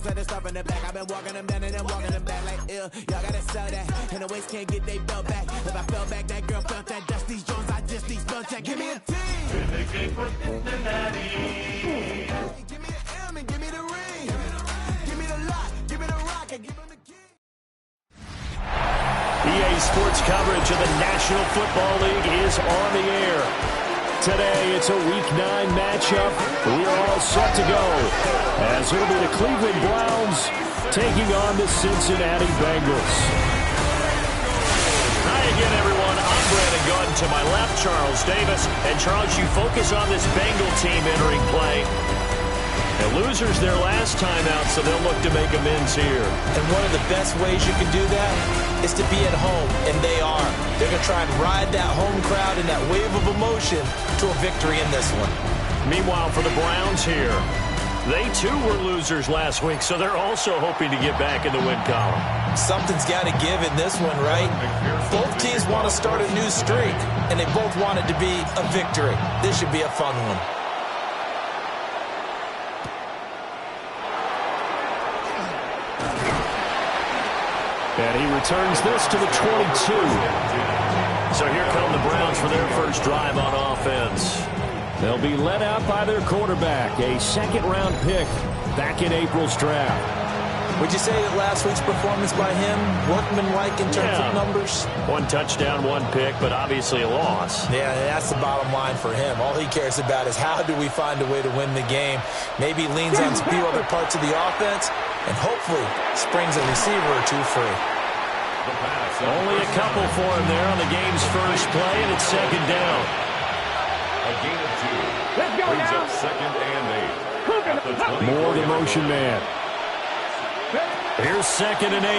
set the stuff in the back. I've been walking them down and then walking them back like, y'all gotta sell that. And the waist can't get they belt back. If I fell back, that girl felt that. Dust these Jones, I just these belt check. Give me a team. Give me the M and give me the ring. Give me the lock, give me the rock, and give them the key. EA Sports coverage of the National Football League is on the air. Today, it's a Week 9 matchup. We are all set to go, as it'll be the Cleveland Browns taking on the Cincinnati Bengals. Hi again, everyone. I'm Brandon Gunn. To my left, Charles Davis. And Charles, you focus on this Bengal team entering play. And losers their last time out, so they'll look to make amends here. And one of the best ways you can do that is to be at home, and they are. They're going to try and ride that home crowd and that wave of emotion to a victory in this one. Meanwhile, for the Browns here, they too were losers last week, so they're also hoping to get back in the win column. Something's got to give in this one, right? Both teams want to start a new streak, and they both want it to be a victory. This should be a fun one. And he returns this to the 22. So here come the Browns for their first drive on offense. They'll be led out by their quarterback, a second-round pick back in April's draft. Would you say that last week's performance by him, workmanlike in terms of numbers? One touchdown, one pick, but obviously a loss. Yeah, that's the bottom line for him. All he cares about is how do we find a way to win the game. Maybe he leans on a few other parts of the offense and hopefully springs a receiver or two free. Only a couple for him there on the game's first play, and it's second down. A gain of 2. Let's go brings now. Up second and 8. More the motion man. Here's second and 8.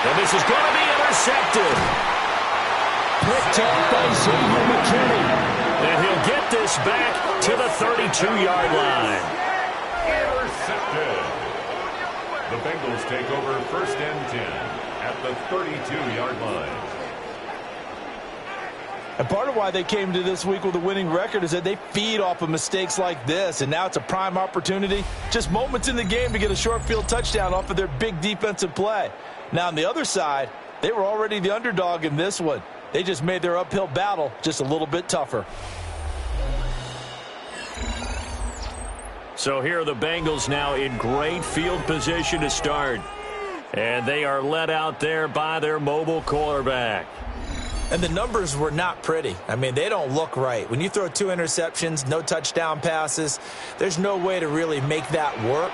And this is going to be intercepted. Picked up by Xavier McKinney. And he'll get this back to the 32-yard line. Intercepted. The Bengals take over first and 10 at the 32-yard line. And part of why they came to this week with a winning record is that they feed off of mistakes like this. And now it's a prime opportunity, just moments in the game to get a short field touchdown off of their big defensive play. Now on the other side, they were already the underdog in this one. They just made their uphill battle just a little bit tougher. So here are the Bengals now in great field position to start. And they are led out there by their mobile quarterback. And the numbers were not pretty. I mean, they don't look right. When you throw 2 interceptions, no touchdown passes, there's no way to really make that work.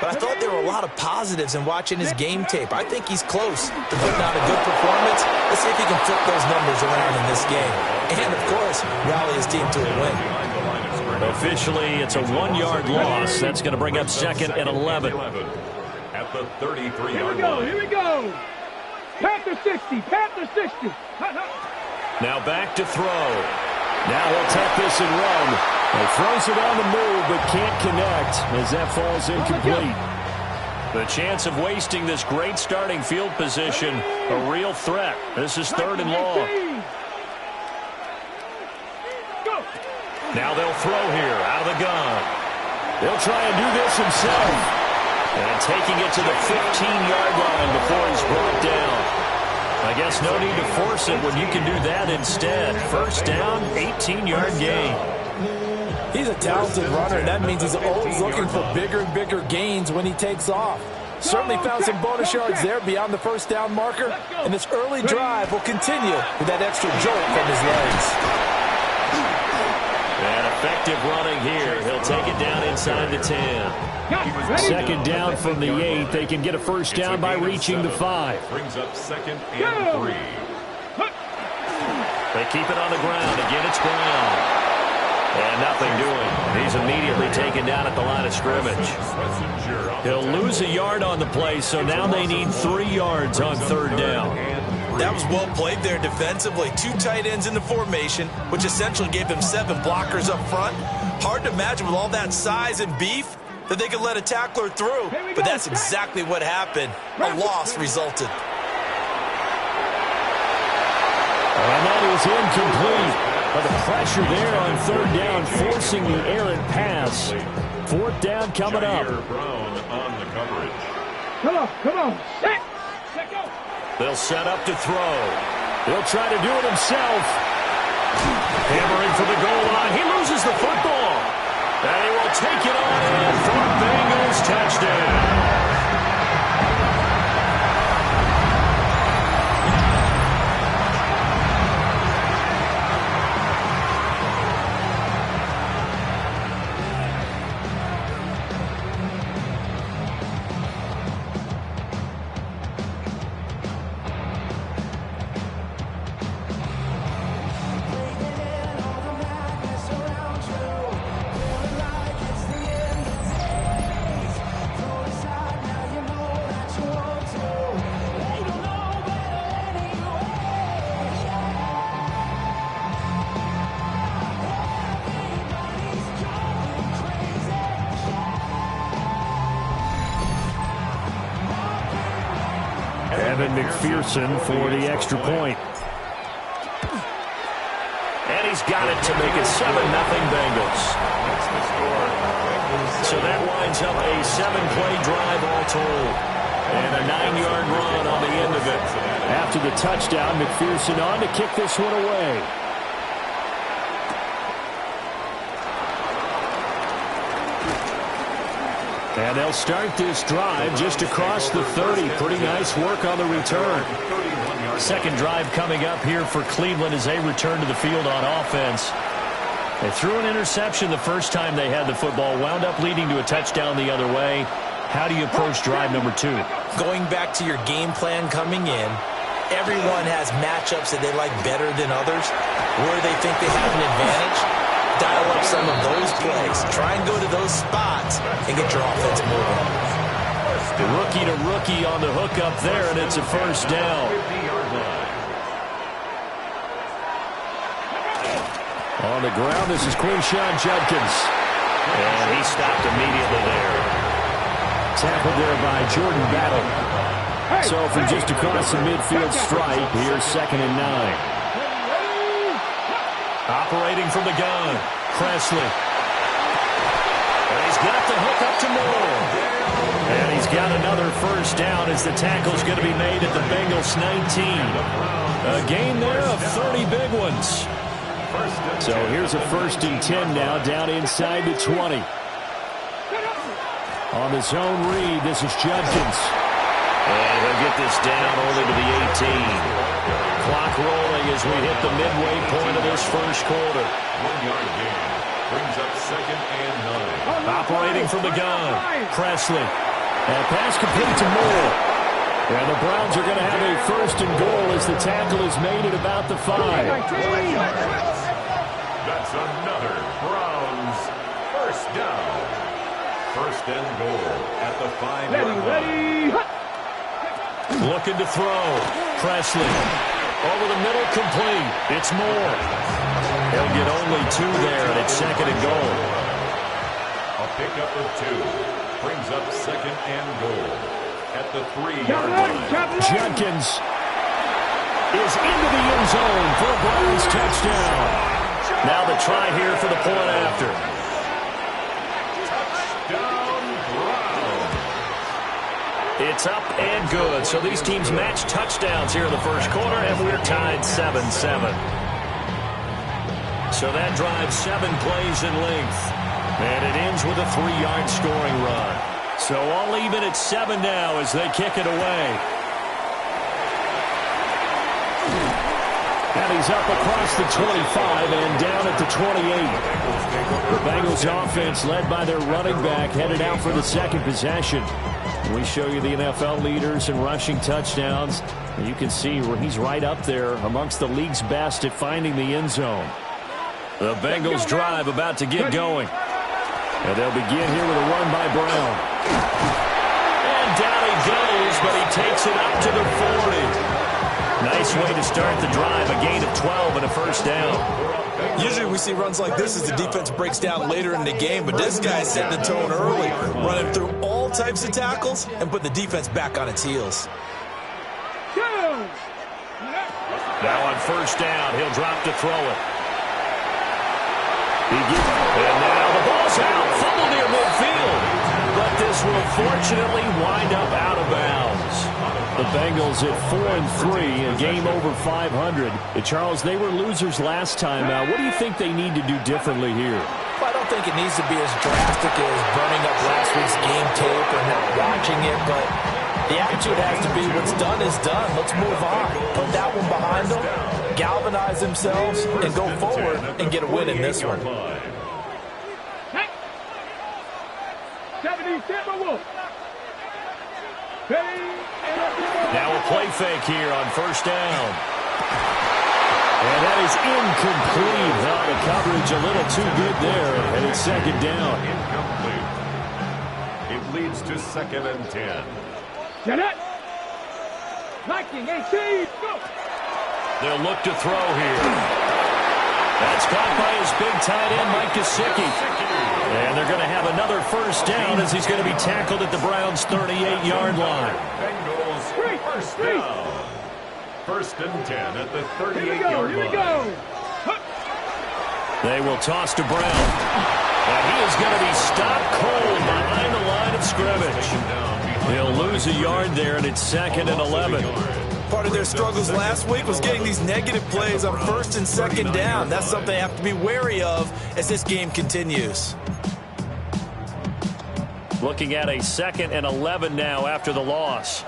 But I thought there were a lot of positives in watching his game tape. I think he's close to putting out a good performance. Let's see if he can flip those numbers around in this game. And, of course, rally his team to a win. Officially, it's a 1-yard loss. That's going to bring up second and 11. At the 33-yard line. Here we go. Panther 60. Panther 60. Now back to throw. Now he'll take this and run. He throws it on the move but can't connect as that falls incomplete. The chance of wasting this great starting field position, a real threat. This is third and long. Now they'll throw here out of the gun. They'll try and do this himself. And taking it to the 15-yard line before he's brought down. I guess no need to force it when you can do that instead. First down, 18-yard gain. He's a talented runner, and that means he's always looking for bigger and bigger gains when he takes off. Certainly found some bonus yards there beyond the first down marker, and this early drive will continue with that extra jolt from his legs. And effective running here. He'll take it down inside the 10. Second down from the 8. They can get a first down by reaching the 5. Brings up second and 3. They keep it on the ground. Again, it's Brown. And nothing doing. He's immediately taken down at the line of scrimmage. He'll lose a yard on the play, so now they need 3 yards on third down. That was well played there defensively. 2 tight ends in the formation, which essentially gave them 7 blockers up front. Hard to imagine with all that size and beef that they could let a tackler through, but that's exactly what happened. A loss resulted. And that is incomplete. But the pressure there on third down, forcing the errant pass. 4th down coming up. Brown on the coverage. Come on. Set. Set, go. They'll set up to throw. He'll try to do it himself. Hammering for the goal line. He loses the football. And he will take it on in for Bengals touchdown. McPherson for the extra point. And he's got it to make it 7-0 Bengals. So that winds up a 7-play drive all told. And a 9-yard run on the end of it. After the touchdown, McPherson on to kick this one away. And they'll start this drive just across the 30. Pretty nice work on the return. Second drive coming up here for Cleveland as they return to the field on offense. They threw an interception the first time they had the football, wound up leading to a touchdown the other way. How do you approach drive number 2? Going back to your game plan coming in, everyone has matchups that they like better than others, where they think they have an advantage. Dial up some of those plays. Try and go to those spots and get your offense moving. Rookie to rookie on the hook up there, and it's a first down. On the ground, this is Quinshon Judkins. And he stopped immediately there. Tackled there by Jordan Battle. So from just across the midfield stripe, here's 2nd and 9. Operating from the gun, Presley. And he's got the hook up to Moore. And he's got another first down as the tackle's going to be made at the Bengals 19. A gain there of 30 big ones. So here's a 1st and 10 now, down inside the 20. On the zone read, this is Judkins. And he'll get this down only to the 18. Clock rolling as we hit the midway point of this first quarter. 1-yard gain brings up 2nd and 9. Operating from the gun, Presley. And pass complete to Moore. And the Browns are going to have a 1st and goal as the tackle is made at about the 5. That's another Browns first down. 1st and goal at the 5-yard line. Looking to throw. Presley. Over the middle, complete. It's Moore. He'll get only 2 there, and it's 2nd and goal. A pickup of 2 brings up 2nd and goal at the 3-yard line. Judkins is into the end zone for a Browns touchdown. Now the try here for the point after. It's up and good. So these teams match touchdowns here in the first quarter, and we're tied 7-7. So that drives 7 plays in length. And it ends with a 3-yard scoring run. So all even at 7 now as they kick it away. And he's up across the 25 and down at the 28. The Bengals offense led by their running back headed out for the 2nd possession. We show you the NFL leaders in rushing touchdowns. And you can see where he's right up there amongst the league's best at finding the end zone. The Bengals drive about to get going. And they'll begin here with a run by Brown. And down he goes, but he takes it up to the 40. Nice way to start the drive, a gain of 12 and a first down. Usually we see runs like this as the defense breaks down later in the game, but this guy's setting the tone early, running through all types of tackles and put the defense back on its heels. Now on first down, he'll drop to throw it. And now the ball's Ball's out. Fumble near midfield. But this will fortunately wind up out of bounds. The Bengals at 4-3, a game over 500. Charles, they were losers last time out. What do you think they need to do differently here? Well, I don't think it needs to be as drastic as burning up last week's game tape or not watching it, but the attitude has to be what's done is done. Let's move on. Put that one behind them, galvanize themselves, and go forward and get a win in this one. 70, Timberwolf. Now a play fake here on first down. And that is incomplete. Well, the coverage a little too good there, and it's second down. Incomplete. It leads to 2nd and 10. Jeanette. 19, 18, go. They'll look to throw here. That's caught by his big tight end, Mike Gesicki. And they're going to have another first down as he's going to be tackled at the Browns' 38-yard line. Bengals first down. 1st and 10 at the 38-yard line. Here we go. They will toss to Brown. And he is going to be stopped cold behind the line of scrimmage. He'll lose a yard there, and it's 2nd and 11. Part of their struggles last week was getting these negative plays on 1st and 2nd down. That's something they have to be wary of as this game continues. Looking at a 2nd and 11 now after the loss.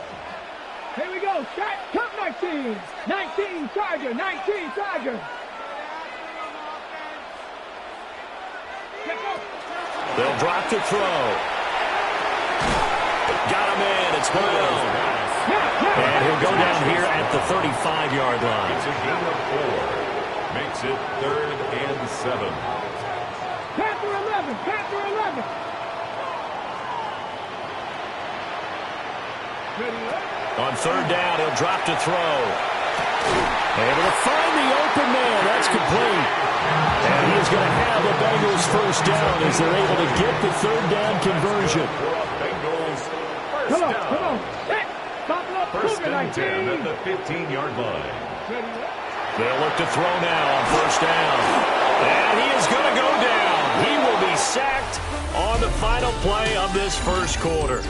Here we go. Shot. Come 19. 19 Tiger. 19 Tiger. They'll drop to throw. Got him in. It's Brown. And he'll go down here at the 35-yard line. It's a gain of 4. Makes it 3rd and 7. Panther 11. Panther 11. On 3rd down, he'll drop to throw. Able to find the open man. That's complete. And he is going to have the Bengals first down as they're able to get the 3rd down conversion. Bengals first Come on, down. come on. Hey, stop it up. 1st and 10 at19. the 15-yard line. They'll look to throw now on 1st down. And he is going to go down. He will be sacked on the final play of this first quarter.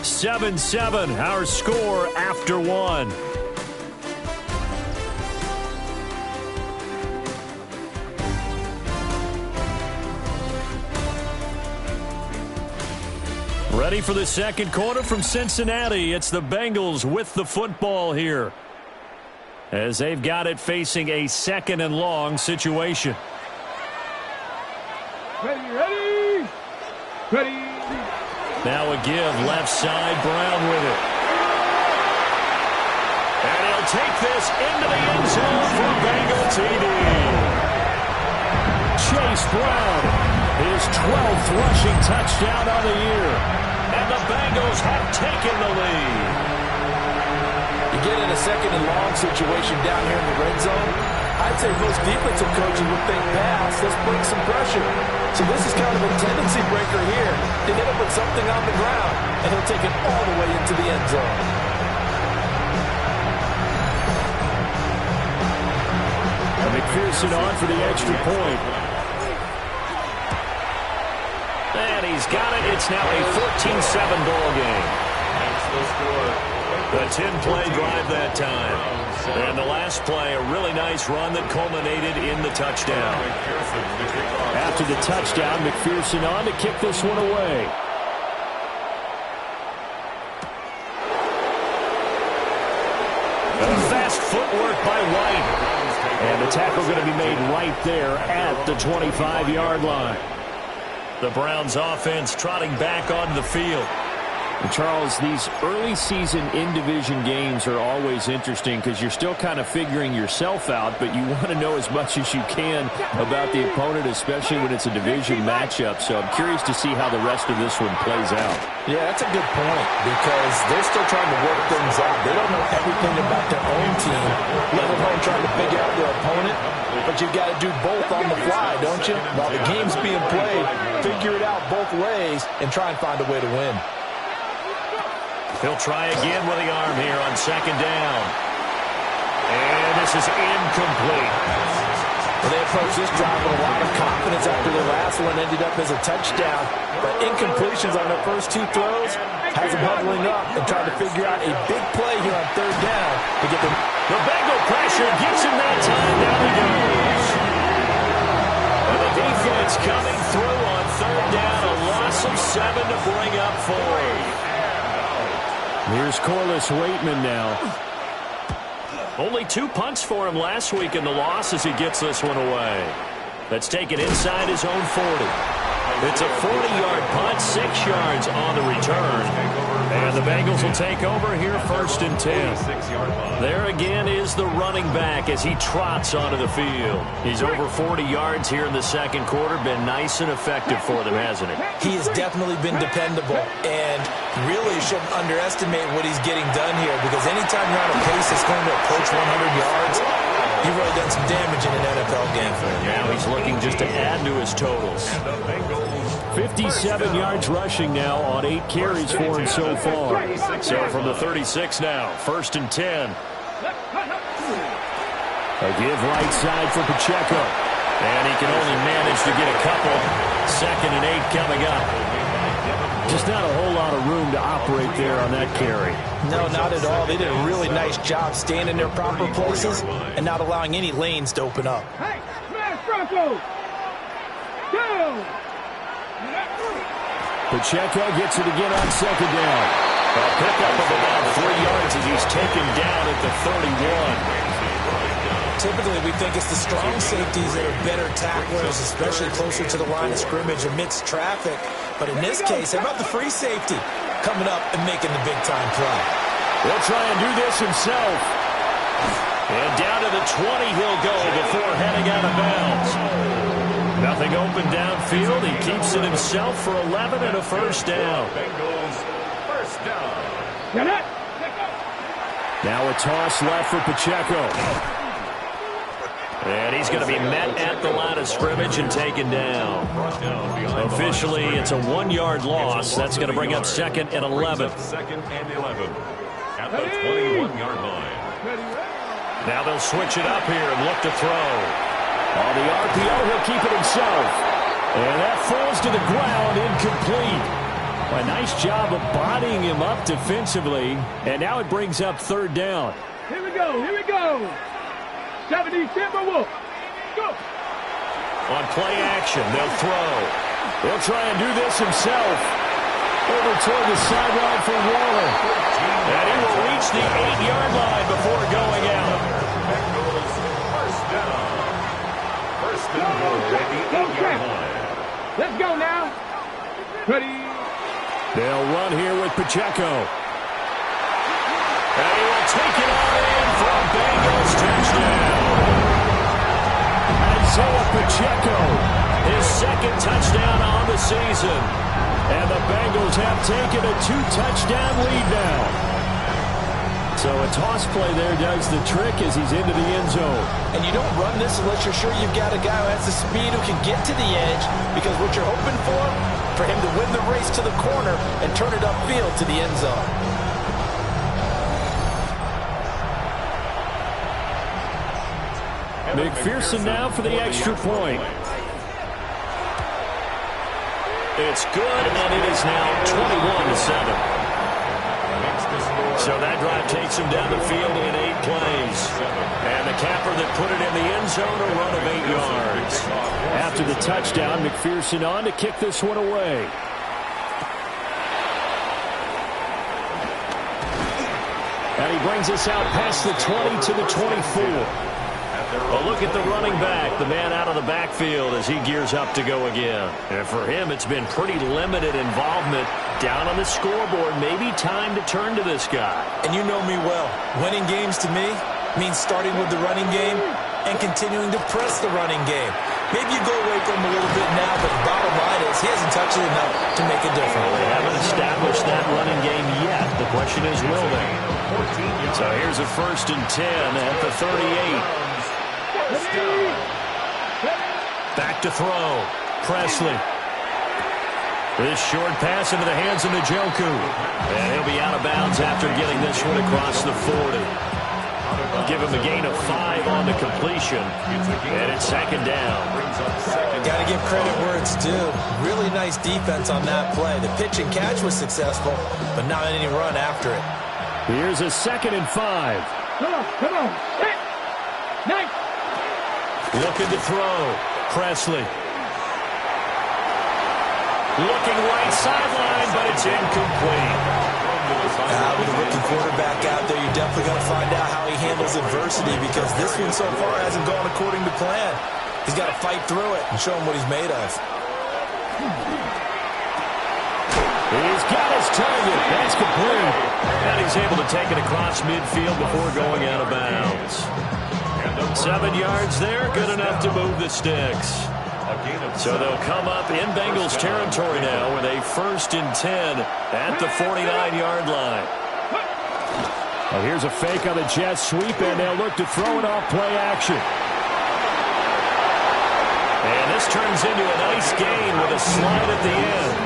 7-7, our score after 1. Ready for the second quarter from Cincinnati. It's the Bengals with the football here, as they've got it facing a 2nd and long situation. Ready. Ready. Now a give left side, Brown with it. And he'll take this into the end zone for Bengal TD. Chase Brown, his 12th rushing touchdown on the year. And the Bengals have taken the lead. You get in a 2nd and long situation down here in the red zone, I'd say most defensive coaches would think pass, let's bring some pressure. So this is kind of a tendency breaker here to hit him with something on the ground, and he'll take it all the way into the end zone. And McPherson on for the extra point. And he's got it. It's now a 14-7 ball game. That's the score. A 10-play drive that time. And the last play, a really nice run that culminated in the touchdown. After the touchdown, McPherson on to kick this one away. Fast footwork by White. And the tackle going to be made right there at the 25-yard line. The Browns offense trotting back onto the field. And Charles, these early season in-division games are always interesting because you're still kind of figuring yourself out, but you want to know as much as you can about the opponent, especially when it's a division matchup. So I'm curious to see how the rest of this one plays out. Yeah, that's a good point because they're still trying to work things out. They don't know everything about their own team, let alone trying to figure out their opponent. But you've got to do both on the fly, don't you? While the game's being played, figure it out both ways and try and find a way to win. He'll try again with the arm here on 2nd down. And this is incomplete. Well, they approached this drive with a lot of confidence after the last one ended up as a touchdown. But incompletions on their first two throws has them huddling up and trying to figure out a big play here on third down to get them. The Bengal pressure gets him that time. Down he goes. And the defense coming through on third down. A loss of 7 to bring up 4. Here's Corliss Waitman now. Only 2 punts for him last week in the loss as he gets this one away. That's taken inside his own 40. It's a 40-yard punt, 6 yards on the return. And the Bengals will take over here first and 10. There again is the running back as he trots onto the field. He's over 40 yards here in the second quarter. Been nice and effective for them, hasn't it? He has definitely been dependable, and really shouldn't underestimate what he's getting done here, because anytime you're on a pace that's going to approach 100 yards, you've really done some damage in an NFL game for him. Now he's looking just to add to his totals. 57 yards rushing now on 8 carries for him so far. So from the 36 now, first and 10. A give right side for Pacheco. And he can only manage to get a couple. Second and 8 coming up. Just not a whole lot of room to operate there on that carry. No, not at all. They did a really nice job staying in their proper places and not allowing any lanes to open up. Hey, smash Bronco! Down! Pacheco gets it again on second down. A pickup of about 3 yards as he's taken down at the 31. Typically, we think it's the strong safeties that are better tacklers, especially closer to the line of scrimmage amidst traffic. But in this case, how about the free safety coming up and making the big-time play? He'll try and do this himself. And down to the 20 he'll go before heading out of bounds. Nothing open downfield. He keeps it himself for 11 and a first down. Bengals first down. Get it! Now a toss left for Pacheco. And he's going to be met at the line of scrimmage and taken down. Officially, it's a 1-yard loss. That's going to bring up second and 11. Second and 11 at the 21-yard line. Now they'll switch it up here and look to throw. On the RPO, he'll keep it himself. And that falls to the ground, incomplete. A nice job of bodying him up defensively. And now it brings up third down. Here we go, here we go! 70 Timberwolves. Go! On play action, they'll throw. He'll try and do this himself. Over toward the sideline for Waller. And he will reach the 8-yard line before going out. Bengals first down. First and goal at the 8-yard line. Let's go now. Ready? They'll run here with Pacheco. And he will take it on in for a Bengals touchdown. Isaiah Pacheco, his second touchdown on the season. And the Bengals have taken a 2-touchdown lead now. So a toss play there does the trick as he's into the end zone. And you don't run this unless you're sure you've got a guy who has the speed who can get to the edge, because what you're hoping for him to win the race to the corner and turn it upfield to the end zone. McPherson now for the extra point. It's good, and it is now 21-7. So that drive takes him down the field in 8 plays. And the capper that put it in the end zone, a run of 8 yards. After the touchdown, McPherson on to kick this one away. And he brings us out past the 20 to the 24. A look at the running back, the man out of the backfield as he gears up to go again. And for him, it's been pretty limited involvement down on the scoreboard. Maybe time to turn to this guy. And you know me well. Winning games to me means starting with the running game and continuing to press the running game. Maybe you go away from him a little bit now, but the bottom line is he hasn't touched it enough to make a difference. They haven't established that running game yet. The question is, will they? So here's a first and 10 at the 38. Back to throw. Presley. This short pass into the hands of Njoku. And he'll be out of bounds after getting this one across the 40. Give him a gain of 5 on the completion. And it's second down. Got to give credit where it's due. Really nice defense on that play. The pitch and catch was successful, but not any run after it. Here's a 2nd and 5. Come on. Hit. Nice. Looking to throw. Presley. Looking right sideline, but it's incomplete. With a rookie quarterback out there, you're definitely going to find out how he handles adversity, because this one so far hasn't gone according to plan. He's got to fight through it and show him what he's made of. He's got his target. That's complete. And he's able to take it across midfield before going out of bounds. 7 yards there, good enough to move the sticks. So they'll come up in Bengals territory now with a 1st and 10 at the 49-yard line. Well, here's a fake on the jet sweep, and they'll look to throw it off play action. And this turns into a nice gain with a slide at the end.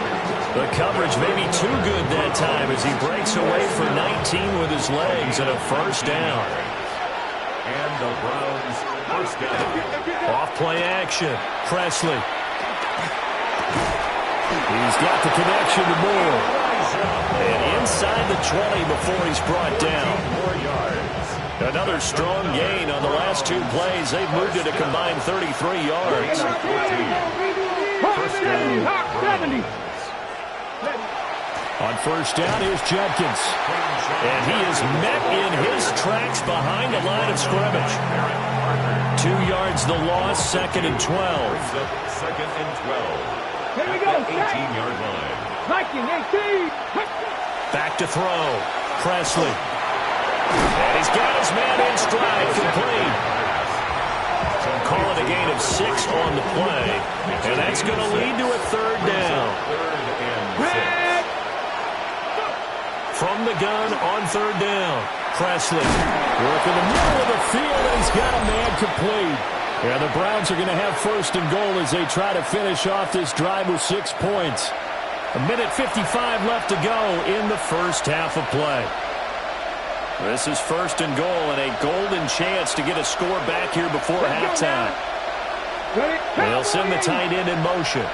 The coverage may be too good that time as he breaks away for 19 with his legs and a 1st down. And the Browns first down. Off play action. Presley. He's got the connection to Moore. And inside the 20 before he's brought down. 4 yards. Another strong gain on the last 2 plays. They've moved it a combined 33 yards. First down. On 1st down, here's Judkins. And he is met in his tracks behind the line of scrimmage. 2 yards the loss, 2nd and 12. 2nd and 12. Here we go. 18-yard line. Viking 18. Back to throw. Presley. And he's got his man in stride, complete. Call it a gain of 6 on the play. And that's going to lead to a 3rd down. From the gun on 3rd down. Presley. Work in the middle of the field, and he's got a man complete. Yeah, the Browns are going to have 1st and goal as they try to finish off this drive with 6 points. 1:55 left to go in the first half of play. This is 1st and goal and a golden chance to get a score back here before halftime. They'll send the tight end in motion.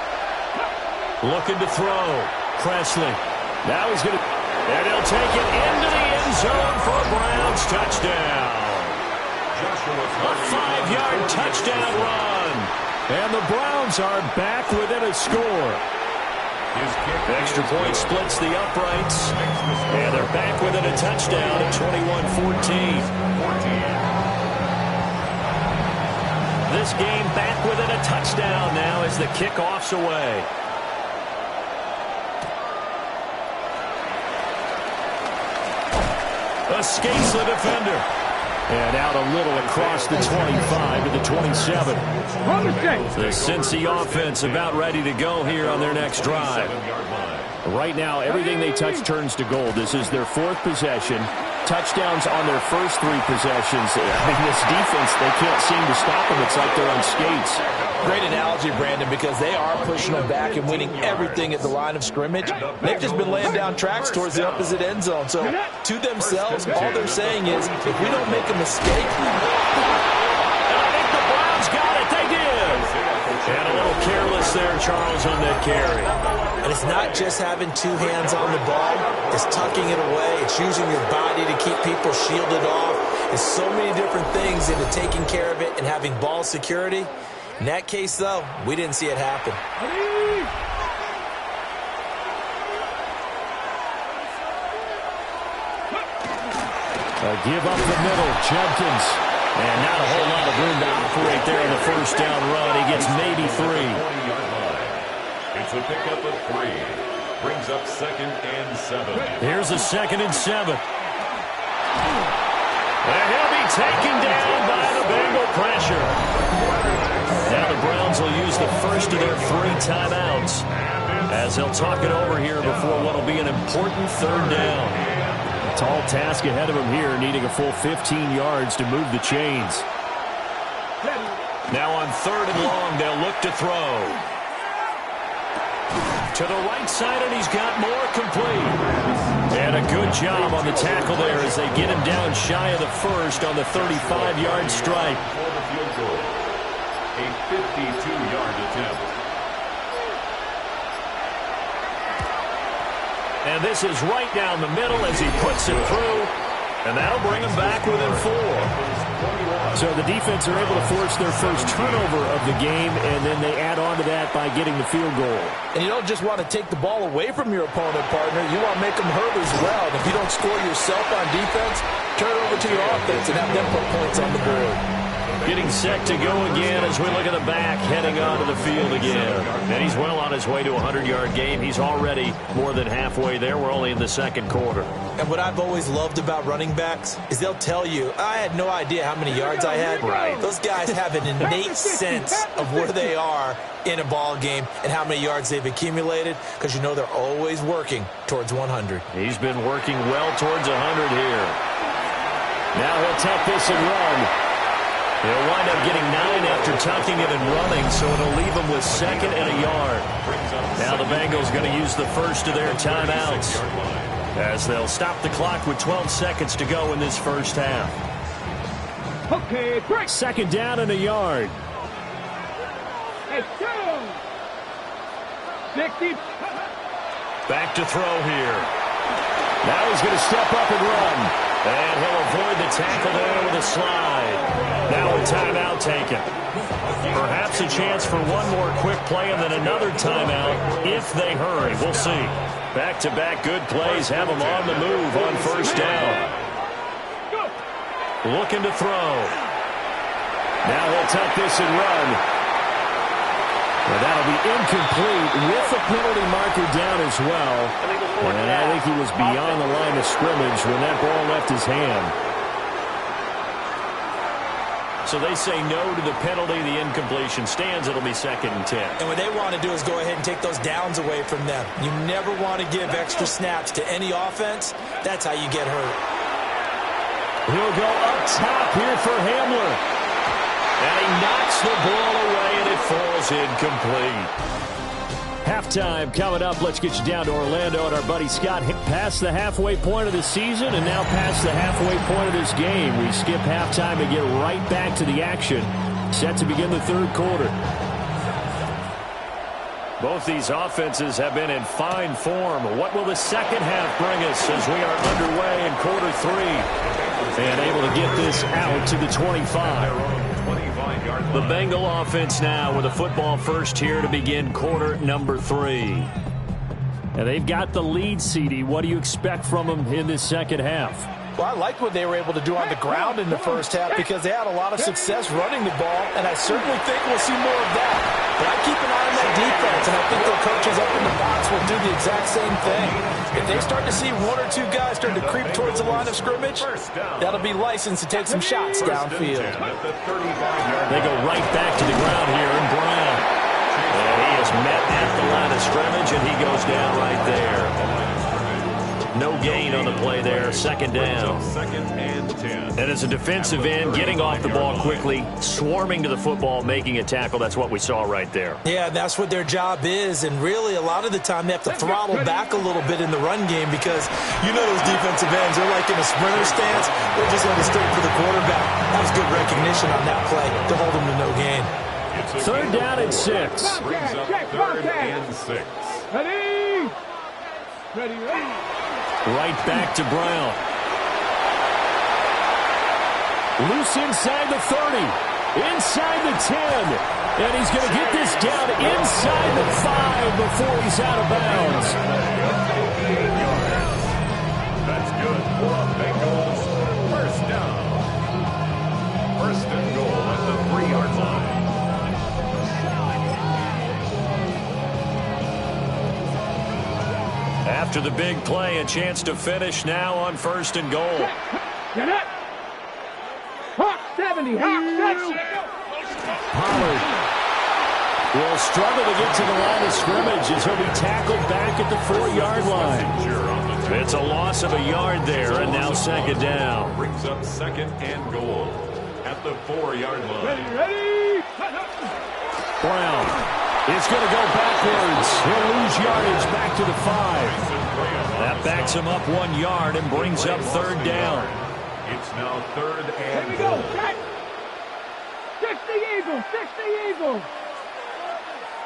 Looking to throw. Presley. Now he's going to... And he'll take it into the end zone for a Browns touchdown. A 5-yard touchdown run. And the Browns are back within a score. Extra point splits the uprights. And they're back within a touchdown at 21-14. This game back within a touchdown now as the kickoff's away. Escapes the defender. And out a little across the 25 to the 27. The Cincy offense about ready to go here on their next drive. Right now, everything they touch turns to gold. This is their 4th possession. Touchdowns on their first 3 possessions. I mean, this defense, they can't seem to stop them. It's like they're on skates. Great analogy, Brandon, because they are pushing them back and winning everything at the line of scrimmage. They've just been laying down tracks towards the opposite end zone. So, to themselves, all they're saying is, if we don't make a mistake... I think the Browns got it. They did. And a little careless there, Charles, on that carry. And it's not just having 2 hands on the ball. It's tucking it away. It's using your body to keep people shielded off. There's so many different things into taking care of it and having ball security. In that case, though, we didn't see it happen. Give up the middle, Judkins. And not a whole lot of room to operate there in the 1st down run. He gets maybe 3. It's a pickup of 3. Brings up 2nd and 7. Here's a 2nd and 7. And he'll be taken down by the Bengal pressure. Now the Browns will use the first of their 3 timeouts as they'll talk it over here before what will be an important 3rd down. A tall task ahead of him here, needing a full 15 yards to move the chains. Now on 3rd and long, they'll look to throw. To the right side, and he's got more complete. And a good Good job on the tackle there as they get him down shy of the first on the 35-yard stripe. For the field goal. A 52-yard attempt. And this is right down the middle as he puts it through. And that'll bring him back within 4. So the defense are able to force their first turnover of the game, and then they add on to that by getting the field goal. And you don't just want to take the ball away from your opponent, partner. You want to make them hurt as well. And if you don't score yourself on defense, turn it over to your offense and have them put points on the board. Getting set to go again as we look at the back, heading onto the field again. And he's well on his way to a 100-yard game. He's already more than halfway there. We're only in the second quarter. And what I've always loved about running backs is they'll tell you, I had no idea how many yards I had. Right. Those guys have an innate sense of where they are in a ball game and how many yards they've accumulated, because you know they're always working towards 100. He's been working well towards 100 here. Now he'll take this and run. He'll wind up getting 9 after tucking it and running, so it'll leave him with 2nd and a yard. Now the Bengals going to use the first of their timeouts as they'll stop the clock with 12 seconds to go in this first half. Okay, break. 2nd down and a yard. It's 60. Back to throw here. Now he's going to step up and run. And he'll avoid the tackle there with a slide. Now a timeout taken. Perhaps a chance for one more quick play and then another timeout if they hurry. We'll see. Back-to-back good plays have them on the move on first down. Looking to throw. Now he'll tuck this and run. And that'll be incomplete with the penalty marker down as well. And I think he was beyond the line of scrimmage when that ball left his hand. So they say no to the penalty. The incompletion stands. It'll be 2nd and 10. And what they want to do is go ahead and take those downs away from them. You never want to give extra snaps to any offense. That's how you get hurt. He'll go up top here for Hamler. And he knocks the ball away, and it falls incomplete. Halftime coming up. Let's get you down to Orlando and our buddy Scott. Past the halfway point of the season and now past the halfway point of this game. We skip halftime and get right back to the action. Set to begin the third quarter. Both these offenses have been in fine form. What will the second half bring us as we are underway in quarter 3? And able to get this out to the 25. The Bengal offense now with a football first here to begin quarter number 3. And they've got the lead, CD. What do you expect from them in this second half? Well, I like what they were able to do on the ground in the first half because they had a lot of success running the ball, and I certainly think we'll see more of that. But I keep an eye on that defense, and I think their coaches up in the box will do the exact same thing. If they start to see 1 or 2 guys start to creep towards the line of scrimmage, that'll be licensed to take some shots downfield. They go right back to the ground here, and Brown. And he is met at the line of scrimmage, and he goes down right there. No gain on the play there. 2nd down. 2nd and 10. And as a defensive end, getting off the ball quickly, swarming to the football, making a tackle. That's what we saw right there. Yeah, that's what their job is. And really, a lot of the time, they have to throttle back a little bit in the run game because you know those defensive ends, they're like in a sprinter stance. They're just going straight for the quarterback. That was good recognition on that play to hold them to no gain. 3rd down and 6. Brings up 3rd and 6. Ready? Ready, ready. Right back to Brown. Loose inside the 30. Inside the 10. And he's going to get this down inside the 5 before he's out of bounds. That's good for the Bengals. First down. 1st and goal at the 3-yard line. After the big play, a chance to finish now on 1st and goal. Get it. Hawk 70. Hawk 70. Pollard will struggle to get to the line of scrimmage as he'll be tackled back at the 4-yard line. It's a loss of a yard there, and now 2nd down. Brings up 2nd and goal at the 4-yard line. Ready, ready. Brown is going to go backwards. He'll lose yardage back to the 5. That backs him up 1 yard and brings up third down. It's now third Here and we go. goal. Set. 60 Eagles. 60 Eagles.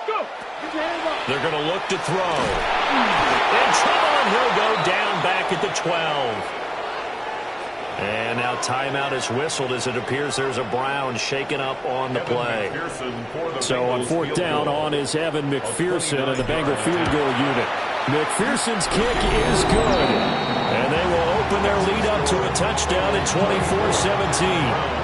Go. Get your hands up. They're going to look to throw. In trouble, and he'll go down back at the 12. And now timeout is whistled as it appears there's a Brown shaken up on the play. So on fourth down on is Evan McPherson of the Bengal field goal unit. McPherson's kick is good. And they will open their lead up to a touchdown at 24-17.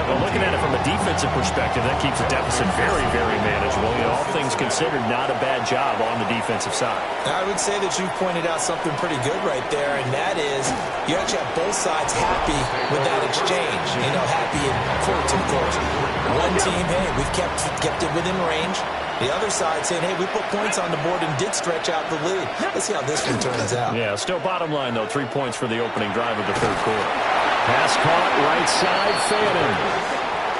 Well, looking at it from a defensive perspective, that keeps the deficit very, very manageable. You know, all things considered, not a bad job on the defensive side. I would say that you've pointed out something pretty good right there, and that is you actually have both sides happy with that exchange. You know, happy in quotes, of course. One team, hey, we've kept it within range. The other side saying, hey, we put points on the board and did stretch out the lead. Let's see how this one turns out. Yeah, still bottom line, though, 3 points for the opening drive of the third quarter. Pass caught, right side, Fannin.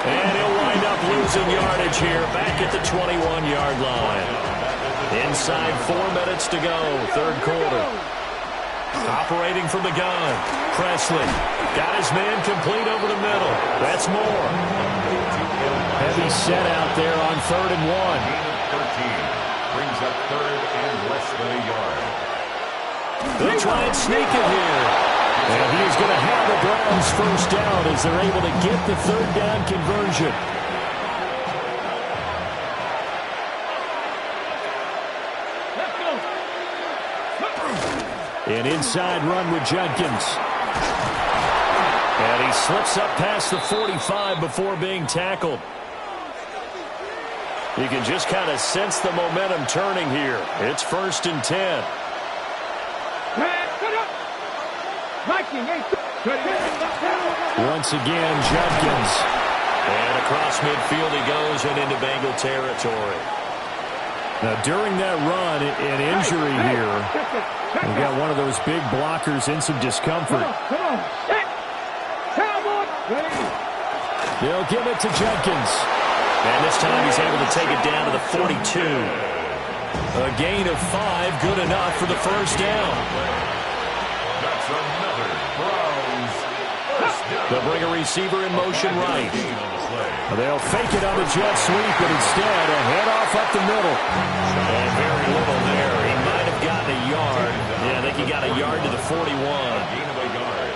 And he'll wind up losing yardage here, back at the 21-yard line. Inside 4 minutes to go, third quarter. Operating from the gun, Presley. Got his man complete over the middle. That's more. Heavy set out there on 3rd and 1. 13 brings up third and less than a yard. They'll try and sneak it here. And he is going to have the Browns first down as they're able to get the third down conversion. An inside run with Jenkins. And he slips up past the 45 before being tackled. You can just kind of sense the momentum turning here. It's 1st and 10. Once again, Jenkins. And across midfield he goes and into Bengal territory. Now, during that run, an injury here. We've got one of those big blockers in some discomfort. Come on. They'll give it to Jenkins. And this time he's able to take it down to the 42. A gain of 5, good enough for the first down. That's another Browns first down. They'll bring a receiver in motion right. They'll fake it on the jet sweep, but instead a handoff up the middle. And very little there. He might have gotten a yard. Yeah, I think he got a yard to the 41. Gain of a yard.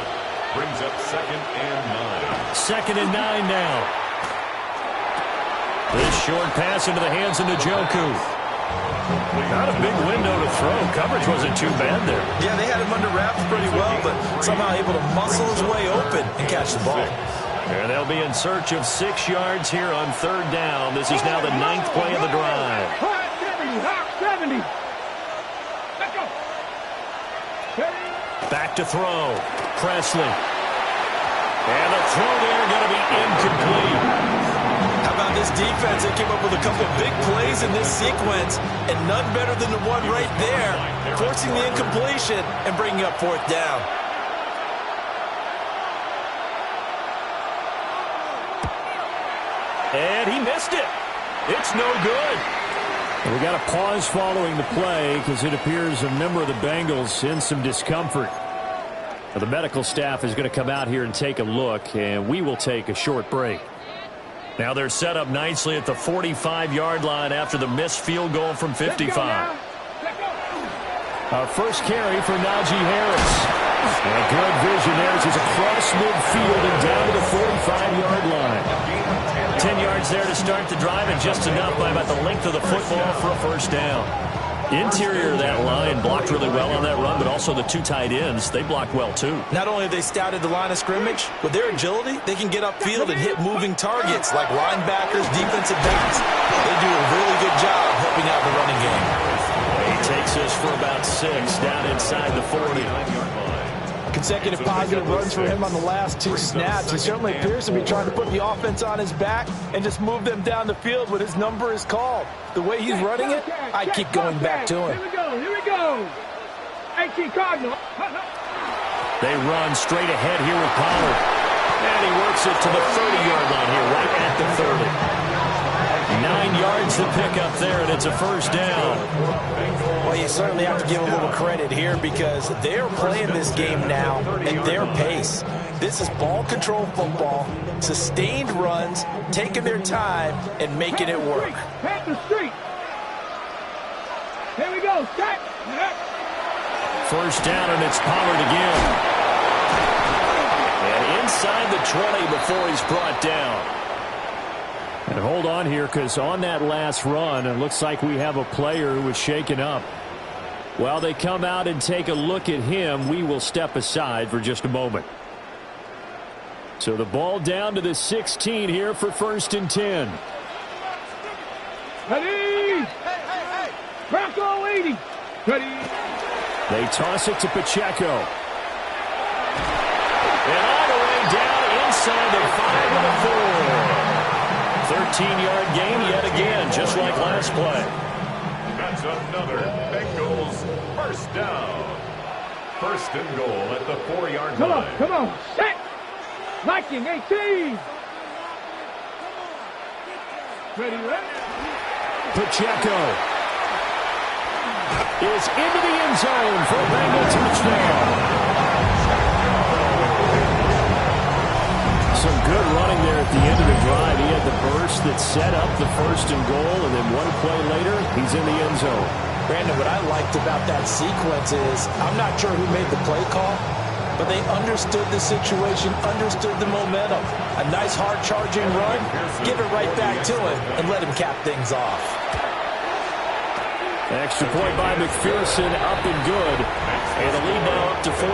Brings up 2nd and 9. 2nd and 9 now. This short pass into the hands of Njoku. Not a big window to throw. Coverage wasn't too bad there. Yeah, they had him under wraps pretty well, but somehow able to muscle his way open and catch the ball. And they'll be in search of 6 yards here on 3rd down. This is now the 9th play of the drive. 70. Let's go. Back to throw. Presley. And the throw there going to be incomplete. How about this defense? They came up with a couple of big plays in this sequence, and none better than the one right there, forcing the incompletion and bringing up 4th down. And he missed it. It's no good. We got a pause following the play because it appears a member of the Bengals in some discomfort. The medical staff is going to come out here and take a look, and we will take a short break. Now they're set up nicely at the 45-yard line after the missed field goal from 55. Our first carry for Najee Harris. And a good vision there as he's across midfield and down to the 45-yard line. 10 yards there to start the drive, and just enough by about the length of the football for a first down. Interior of that line blocked really well on that run, but also the 2 tight ends, they blocked well too. Not only have they scouted the line of scrimmage, with their agility, they can get upfield and hit moving targets like linebackers, defensive backs. They do a really good job helping out the running game. He takes us for about 6 down inside the 40. Consecutive positive runs for him on the last 2 snaps. He certainly appears to be trying to put the offense on his back and just move them down the field when his number is called. The way he's running it, I keep going back to him. Here we go. 18 Cardinal. They run straight ahead here with Pollard. And he works it to the 30-yard line here, right at the 30. 9 yards to pick up there, and it's a first down. Well, you certainly have to give a little credit here because they're playing this game now at their pace. This is ball control football, sustained runs, taking their time, and making it work. Pack the street. Here we go. Set. First down, and it's Pollard again. And inside the 20 before he's brought down. And hold on here, because on that last run, it looks like we have a player who was shaken up. While they come out and take a look at him, we will step aside for just a moment. So the ball down to the 16 here for 1st and 10. Ready. Bronco 80. Ready. They toss it to Pacheco. And all the way down inside the 5 and a 4. 13-yard gain yet again, just like last play. That's another Bengals first down. 1st and goal at the 4-yard line. Come on. Set. Liking 18. Ready. Pacheco is into the end zone for a Bengal touchdown. Some good running there at the end of the drive. He had the burst that set up the 1st and goal, and then one play later, he's in the end zone. Brandon, what I liked about that sequence is I'm not sure who made the play call, but they understood the situation, understood the momentum. A nice hard-charging run, give it right back to him, and let him cap things off. Extra point by McPherson, up and good. And the lead now up to 14.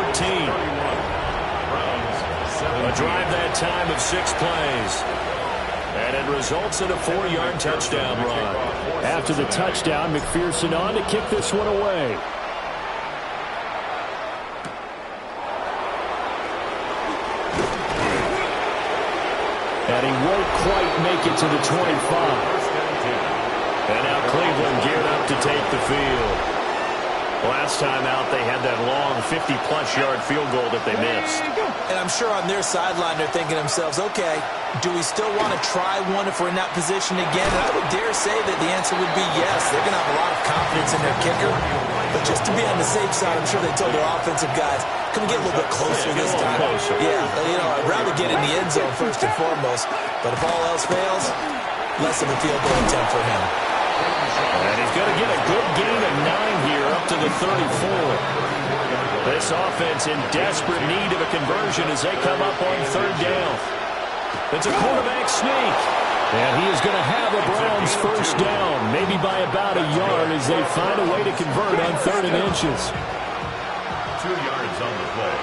A drive that time of 6 plays. And it results in a 4-yard touchdown run. After the touchdown, McPherson on to kick this one away. And he won't quite make it to the 25. And now Cleveland geared up to take the field. Last time out, they had that long 50-plus yard field goal that they missed. And I'm sure on their sideline they're thinking to themselves, okay, do we still want to try one if we're in that position again? And I would dare say that the answer would be yes. They're going to have a lot of confidence in their kicker. But just to be on the safe side, I'm sure they told their offensive guys, can we get a little bit closer this time? Yeah, I'd rather get in the end zone first and foremost. But if all else fails, less of a field goal attempt for him. And he's going to get a good gain of 9 here up to the 34. This offense in desperate need of a conversion as they come up on 3rd down. It's a quarterback sneak. And he is going to have a Browns first down, maybe by about a yard as they find a way to convert on 3rd and inches. 2 yards on the play.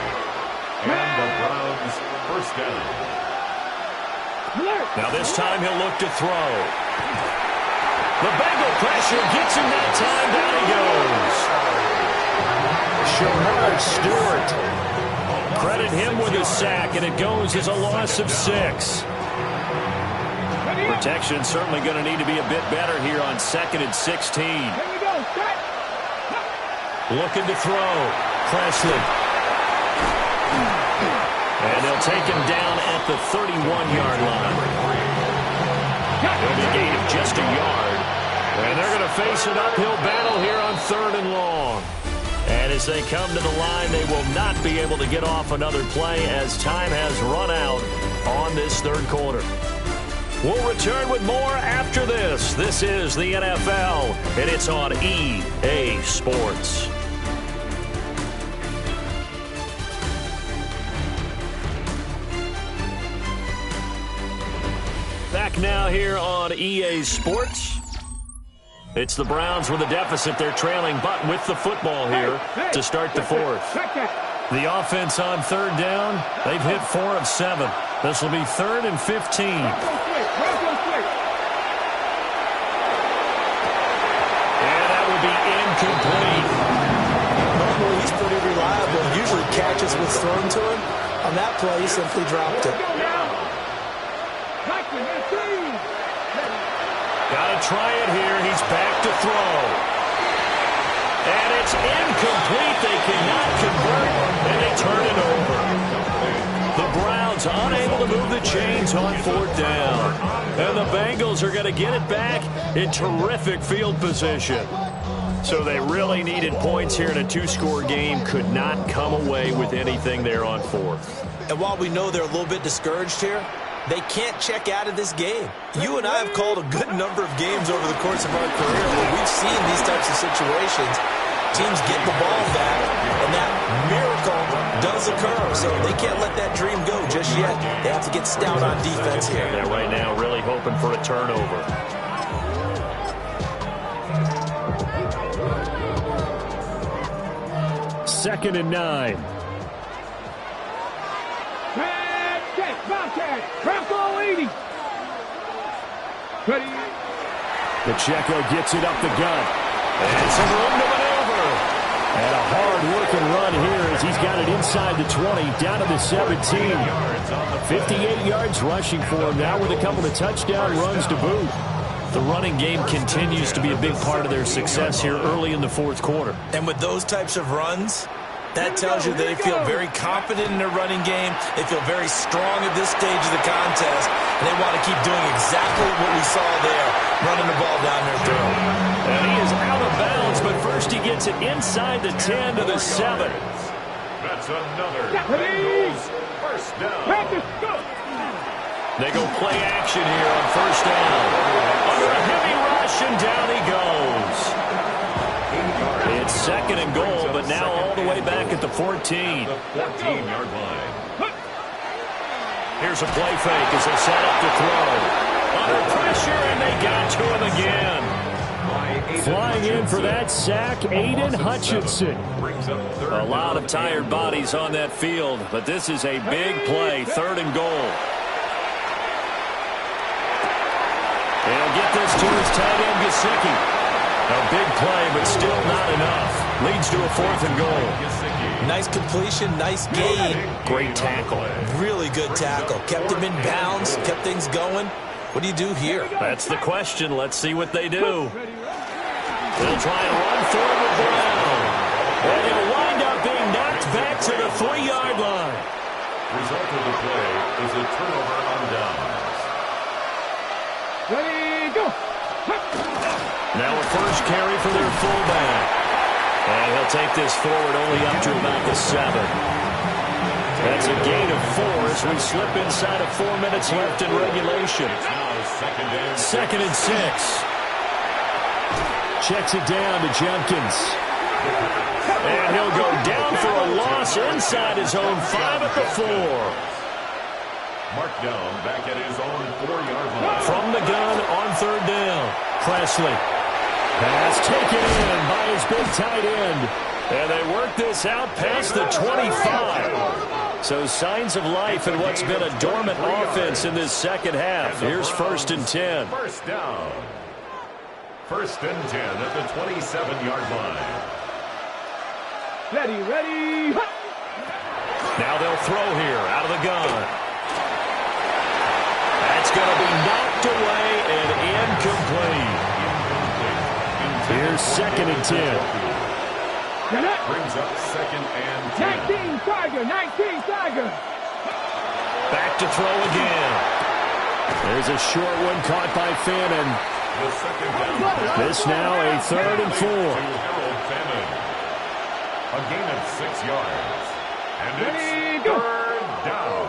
And the Browns first down. Now this time he'll look to throw. The Bengal pressure gets him that time. Down he goes. Shamar Stewart. Credit him with a sack, and it goes as a loss of 6. Protection certainly going to need to be a bit better here on 2nd and 16. Looking to throw. Presley. And they'll take him down at the 31-yard line. It'll be a gain of just a yard. And they're going to face an uphill battle here on 3rd and long. And as they come to the line, they will not be able to get off another play as time has run out on this 3rd quarter. We'll return with more after this. This is the NFL, and it's on EA Sports. Back now here on EA Sports. It's the Browns with a deficit. They're trailing, but with the football here to start the 4th. The offense on 3rd down, they've hit 4 of 7. This will be 3rd and 15. And that will be incomplete. Normally he's pretty reliable. Usually catches what's thrown to him. On that play, he simply dropped it. Gotta try it here. He's back to throw. And it's incomplete. They cannot convert, and they turn it over. The Browns unable to move the chains on 4th down. And the Bengals are going to get it back in terrific field position. So they really needed points here in a 2-score game. Could not come away with anything there on 4th. And while we know they're a little bit discouraged here, they can't check out of this game. You and I have called a good number of games over the course of our career where we've seen these types of situations. Teams get the ball back, and that miracle does occur. So they can't let that dream go just yet. They have to get stout on defense here. Yeah, right now really hoping for a turnover. Second and 9. Bronco 80. Ready. Pacheco gets it up the gut. And some room to maneuver. And a hard-working run here as he's got it inside the 20, down to the 17. 58 yards rushing for him now with a couple of touchdown runs to boot. The running game continues to be a big part of their success here early in the 4th quarter. And with those types of runs, that tells you they feel very confident in their running game. They feel very strong at this stage of the contest. And they want to keep doing exactly what we saw there, running the ball down their throat. And he is out of bounds, but first he gets it inside the 10 to the 7. That's another Bengals first down. They go play action here on 1st down. Under a heavy rush, and down he goes. It's 2nd and goal, but now all the way back at the 14. The 14-yard line. Here's a play fake as they set up to throw. Under pressure, and they got to him again. Flying in for that sack, Aiden Hutchinson. A lot of tired bodies on that field, but this is a big play, 3rd and goal. They'll get this to his tight end, Gesicki. A big play, but still not enough. Leads to a 4th and goal. Nice completion, nice gain. Great tackle. Really good tackle. Kept him in bounds, kept things going. What do you do here? That's the question. Let's see what they do. They'll try and run forward Brown. And he'll wind up being knocked back to the 3-yard line. Result of the play is a turnover on downs. Ready, go. Now a first carry for their fullback. And he'll take this forward only up to about the 7. That's a gain of 4 as we slip inside of 4 minutes left in regulation. Now 2nd and 6. Checks it down to Jenkins. And he'll go down for a loss inside his own 5 at the 4. Mark down back at his own 4-yard line. From the gun on 3rd down. Presley. Pass taken in by his big tight end. And they work this out past the 25. So signs of life in what's been a dormant offense in this second half. Here's 1st and 10. First down. 1st and 10 at the 27-yard line. Ready. Now they'll throw here out of the gun. That's going to be knocked away and incomplete. Here's 2nd and 10. Brings up 2nd and 10. 19 Tiger. Back to throw again. There's a short one caught by Fannin. The 2nd down. This now a 3rd and 4. Harold Fannin. A gain of 6 yards. And it's 3rd down.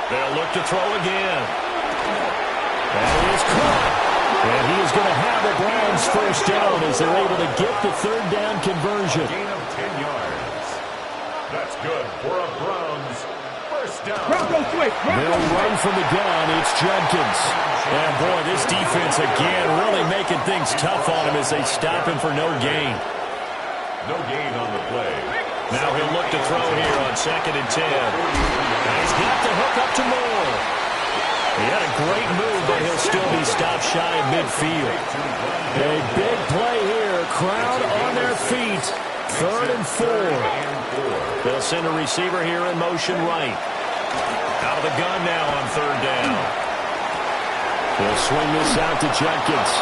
They'll look to throw again. That is caught. And he is going to have the Browns first down as they're able to get the 3rd down conversion. Gain of 10 yards. That's good for a Browns first down. Bronco switch. They'll run from the gun. It's Judkins. And boy, this defense again really making things tough on him as they stop him for no gain. No gain on the play. Now he'll look to throw here on 2nd and 10. And he's got the hook up to Moore. He had a great move, but he'll still be stopped shy of midfield. A big play here. Crowd on their feet. 3rd and 4. They'll send a receiver here in motion right. Out of the gun now on 3rd down. They'll swing this out to Jenkins.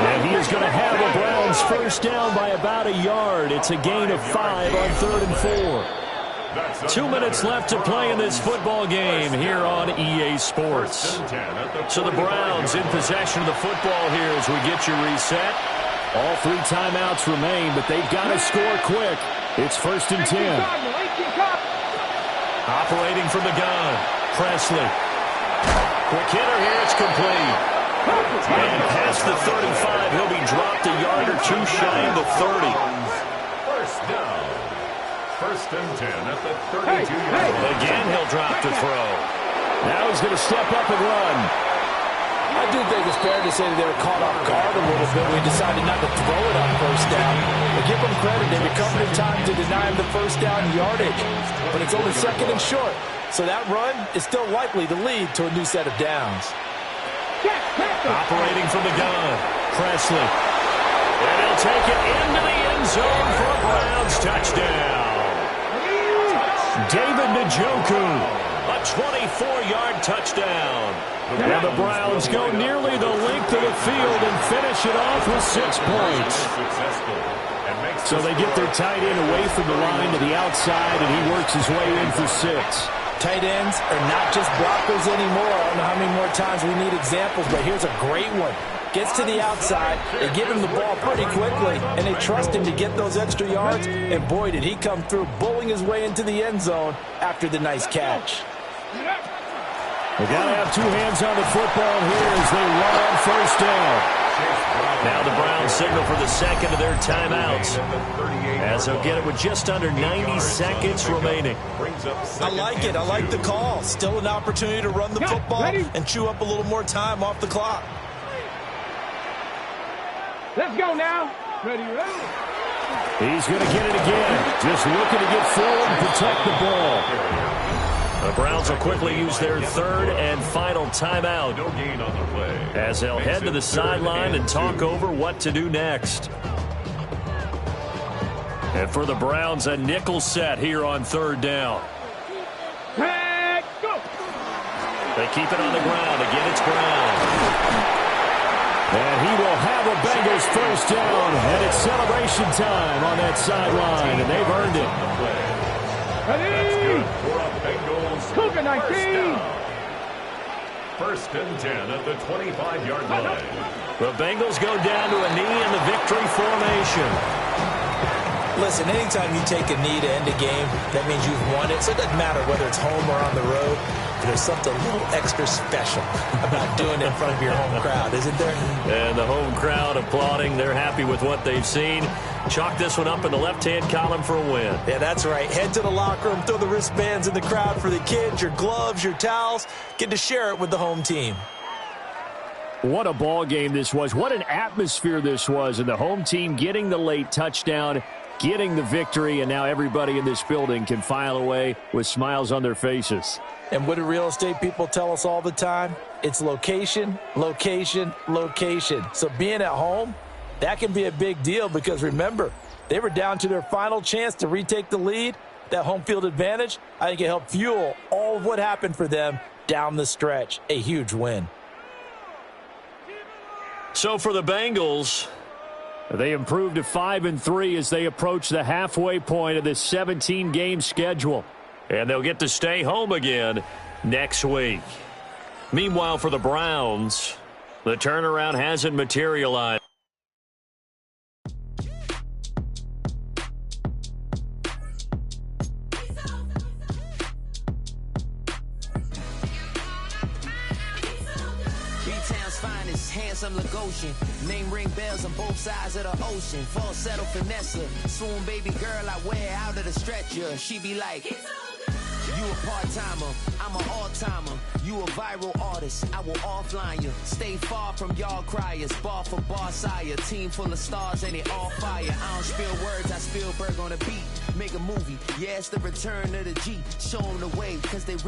And he is going to have the Browns first down by about a yard. It's a gain of 5 on 3rd and 4. 2 minutes left to play in this football game here on EA Sports. So the Browns in possession of the football here as we get you reset. All 3 timeouts remain, but they've got to score quick. It's 1st and 10. Operating from the gun, Presley. Quick hitter here, it's complete. And past the 35, he'll be dropped a yard or 2 shy of the 30. First down. 1st and 10 at the 32-yard line. Again, he'll drop to throw. Now he's going to step up and run. I do think it's fair to say that they were caught off guard a little bit when we decided not to throw it on 1st down. But give them credit, they recovered in time to deny him the 1st down yardage. But it's only 2nd and short. So that run is still likely to lead to a new set of downs. Operating from the gun, Presley. And he'll take it into the end zone for a Browns touchdown. David Njoku, a 24-yard touchdown. And the Browns go nearly the length of the field and finish it off with 6 points. So they get their tight end away from the line to the outside, and he works his way in for 6. Tight ends are not just blockers anymore. I don't know how many more times we need examples, but here's a great one. Gets to the outside, they give him the ball pretty quickly, and they trust him to get those extra yards, and boy, did he come through, bullying his way into the end zone after the nice catch. They got to have 2 hands on the football here as they run on 1st down. Now the Browns signal for the 2nd of their timeouts, as they'll get it with just under 90 seconds remaining. I like it. I like the call. Still an opportunity to run the football and chew up a little more time off the clock. Let's go now. Ready. He's going to get it again. Just looking to get forward and protect the ball. The Browns will quickly use their 3rd and final timeout No gain on the play. as they'll head to the sideline and talk over what to do next. And for the Browns, a nickel set here on 3rd down. Hey, go. They keep it on the ground. Again, it's Brown. And he will have a Bengals 1st down, and it's celebration time on that sideline, and they've earned it. Ready. Cougar 19. 1st and 10 at the 25-yard line. The Bengals go down to a knee in the victory formation. Listen, anytime you take a knee to end a game, that means you've won it. So it doesn't matter whether it's home or on the road. There's something a little extra special about doing it in front of your home crowd, isn't there? And the home crowd applauding. They're happy with what they've seen. Chalk this one up in the left-hand column for a win. Yeah, that's right. Head to the locker room, throw the wristbands in the crowd for the kids, your gloves, your towels. Get to share it with the home team. What a ball game this was. What an atmosphere this was. And the home team getting the late touchdown, getting the victory, and now everybody in this building can file away with smiles on their faces. And what do real estate people tell us all the time? It's location, location, location. So being at home, that can be a big deal because, remember, they were down to their final chance to retake the lead. That home field advantage, I think it helped fuel all of what happened for them down the stretch. A huge win. So for the Bengals, they improved to 5-3 as they approach the halfway point of this 17-game schedule. And they'll get to stay home again next week. Meanwhile, for the Browns, the turnaround hasn't materialized. Handsome Lagosian, name ring bells on both sides of the ocean. Falsetto Vanessa, swoon baby girl I wear out of the stretcher. She be like, you a part-timer, I'm an all-timer. You a viral artist, I will offline you. Stay far from y'all criers, bar for bar sire. Team full of stars and it all fire. I don't spill words, I spill Berg on the beat. Make a movie, yeah, it's the return of the G. Show them the way, cause they real.